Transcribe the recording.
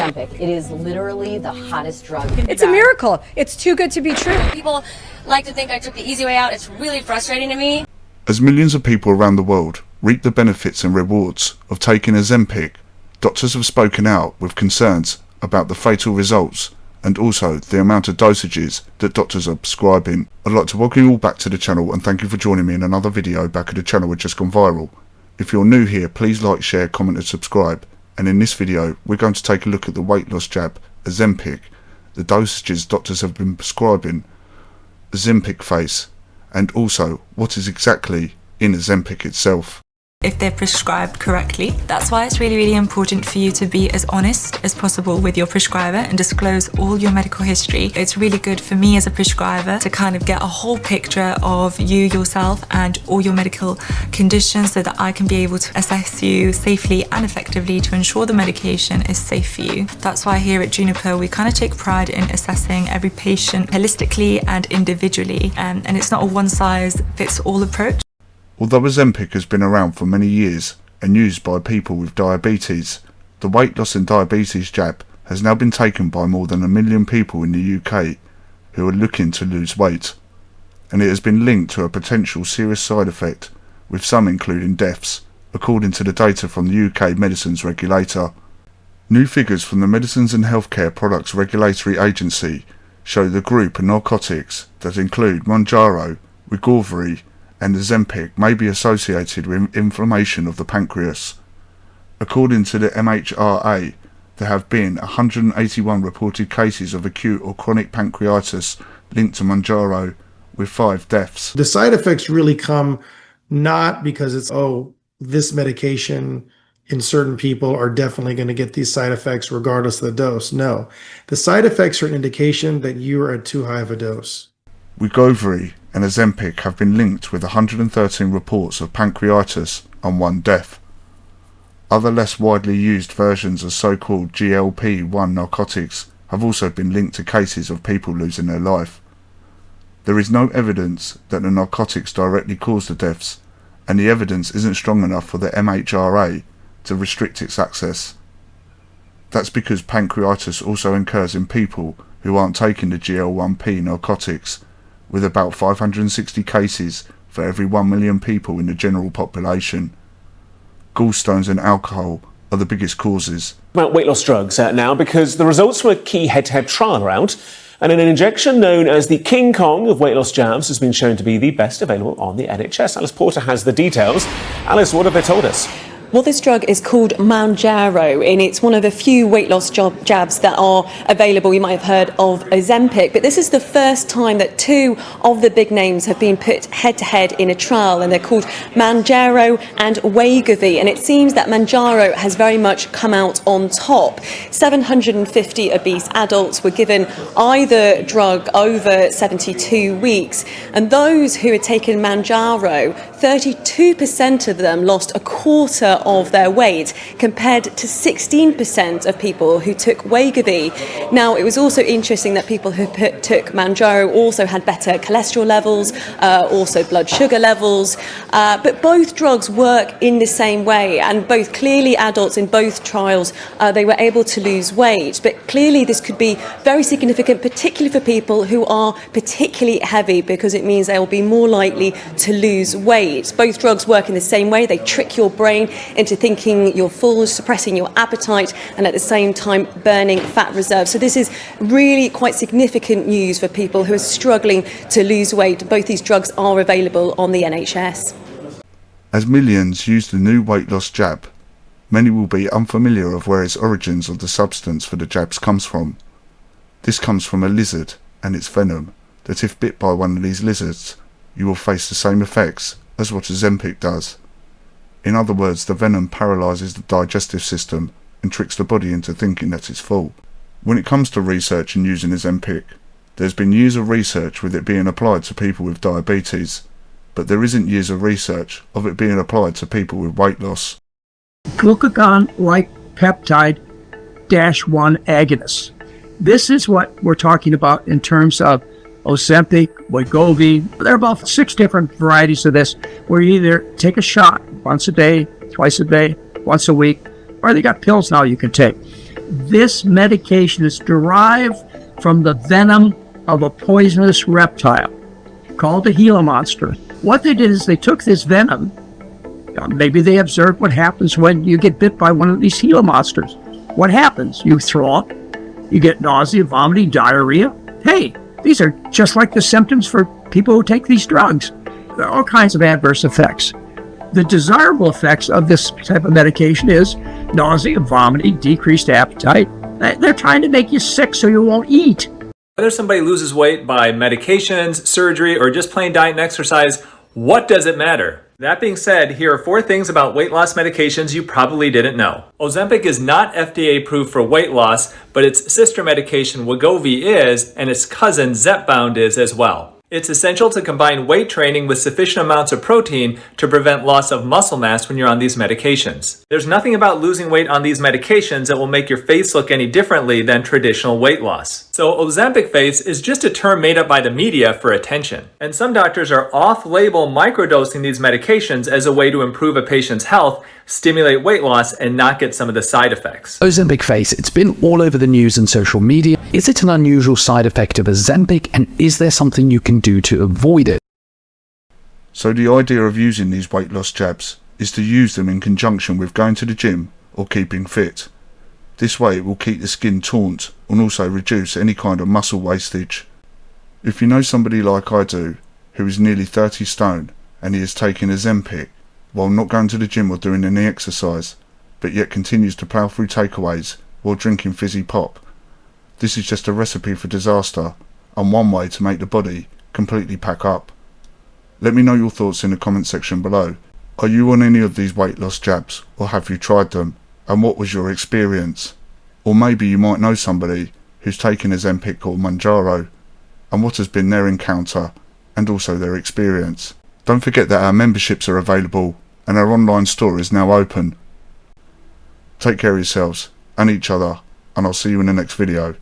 Ozempic. It is literally the hottest drug. It's a miracle. It's too good to be true. People like to think I took the easy way out. It's really frustrating to me. As millions of people around the world reap the benefits and rewards of taking Ozempic, doctors have spoken out with concerns about the fatal results and also the amount of dosages that doctors are prescribing. I'd like to welcome you all back to the channel and thank you for joining me in another video back at the channel which has just gone viral. If you're new here, please like, share, comment and subscribe. And in this video, we're going to take a look at the weight loss jab, Ozempic, the dosages doctors have been prescribing, Ozempic face, and also what is exactly in Ozempic itself. If they're prescribed correctly. That's why it's really important for you to be as honest as possible with your prescriber and disclose all your medical history. It's really good for me as a prescriber to kind of get a whole picture of you yourself and all your medical conditions so that I can be able to assess you safely and effectively to ensure the medication is safe for you. That's why here at Juniper we kind of take pride in assessing every patient holistically and individually, and it's not a one-size-fits-all approach. Although Ozempic has been around for many years and used by people with diabetes, the weight loss and diabetes jab has now been taken by more than 1 million people in the UK who are looking to lose weight, and it has been linked to a potential serious side effect, with some including deaths, according to the data from the UK Medicines Regulator. New figures from the Medicines and Healthcare Products Regulatory Agency show the group of narcotics that include mounjaro, Wegovy and Ozempic may be associated with inflammation of the pancreas. According to the MHRA, there have been 181 reported cases of acute or chronic pancreatitis linked to mounjaro, with 5 deaths. The side effects really come not because it's, this medication in certain people are definitely going to get these side effects regardless of the dose. No, the side effects are an indication that you are at too high of a dose. Wegovy and Ozempic have been linked with 113 reports of pancreatitis and 1 death. Other less widely used versions of so-called GLP-1 narcotics have also been linked to cases of people losing their life. There is no evidence that the narcotics directly cause the deaths, and the evidence isn't strong enough for the MHRA to restrict its access. That's because pancreatitis also occurs in people who aren't taking the GLP-1 narcotics, with about 560 cases for every 1 million people in the general population. Gallstones and alcohol are the biggest causes. About weight loss drugs now, because the results from a key head-to-head trial are out, and an injection known as the King Kong of weight loss jabs has been shown to be the best available on the NHS. Alice Porter has the details. Alice, what have they told us? Well, this drug is called mounjaro, and it's one of the few weight loss jabs that are available. You might have heard of Ozempic, but this is the first time that 2 of the big names have been put head-to-head in a trial, and they're called mounjaro and Wegovy, and it seems that mounjaro has very much come out on top. 750 obese adults were given either drug over 72 weeks, and those who had taken mounjaro, 32% of them lost a quarter of their weight, compared to 16% of people who took Wegovy. Now, it was also interesting that people who took mounjaro also had better cholesterol levels, also blood sugar levels, but both drugs work in the same way, and both clearly adults in both trials, they were able to lose weight, but clearly this could be very significant, particularly for people who are particularly heavy, because it means they will be more likely to lose weight. Both drugs work in the same way. They trick your brain into thinking you're full, suppressing your appetite, and at the same time burning fat reserves. So this is really quite significant news for people who are struggling to lose weight. Both these drugs are available on the NHS. As millions use the new weight loss jab, many will be unfamiliar of where its origins of the substance for the jabs comes from. This comes from a lizard and its venom, that if bit by one of these lizards, you will face the same effects as what Ozempic does. In other words, the venom paralyses the digestive system and tricks the body into thinking that it's full. When it comes to research and using Ozempic, there's been years of research with it being applied to people with diabetes, but there isn't years of research of it being applied to people with weight loss. Glucagon-like peptide-1 agonists. This is what we're talking about in terms of Ozempic, Wegovy. There are about 6 different varieties of this, where you either take a shot once a day, twice a day, once a week, or they got pills now you can take. This medication is derived from the venom of a poisonous reptile called the Gila monster. What they did is they took this venom. Maybe they observed what happens when you get bit by one of these Gila monsters. What happens? You throw up, you get nausea, vomiting, diarrhea. Hey, these are just like the symptoms for people who take these drugs. There are all kinds of adverse effects. The desirable effects of this type of medication is nausea, vomiting, decreased appetite. They're trying to make you sick so you won't eat. Whether somebody loses weight by medications, surgery, or just plain diet and exercise, what does it matter? That being said, here are 4 things about weight loss medications you probably didn't know. Ozempic is not FDA approved for weight loss, but its sister medication Wegovy is, and its cousin Zepbound is as well. It's essential to combine weight training with sufficient amounts of protein to prevent loss of muscle mass when you're on these medications. There's nothing about losing weight on these medications that will make your face look any differently than traditional weight loss. So Ozempic face is just a term made up by the media for attention. And some doctors are off-label microdosing these medications as a way to improve a patient's health, stimulate weight loss, and not get some of the side effects. Ozempic face, it's been all over the news and social media. Is it an unusual side effect of Ozempic, and is there something you can do to avoid it? So the idea of using these weight loss jabs is to use them in conjunction with going to the gym or keeping fit. This way it will keep the skin taut and also reduce any kind of muscle wastage. If you know somebody like I do, who is nearly 30 stone and he is taking Ozempic while not going to the gym or doing any exercise, but yet continues to plough through takeaways while drinking fizzy pop, this is just a recipe for disaster and one way to make the body completely pack up. Let me know your thoughts in the comment section below. Are you on any of these weight loss jabs, or have you tried them, and what was your experience? Or maybe you might know somebody who's taken Ozempic or mounjaro, and what has been their encounter and also their experience. Don't forget that our memberships are available and our online store is now open. Take care of yourselves and each other, and I'll see you in the next video.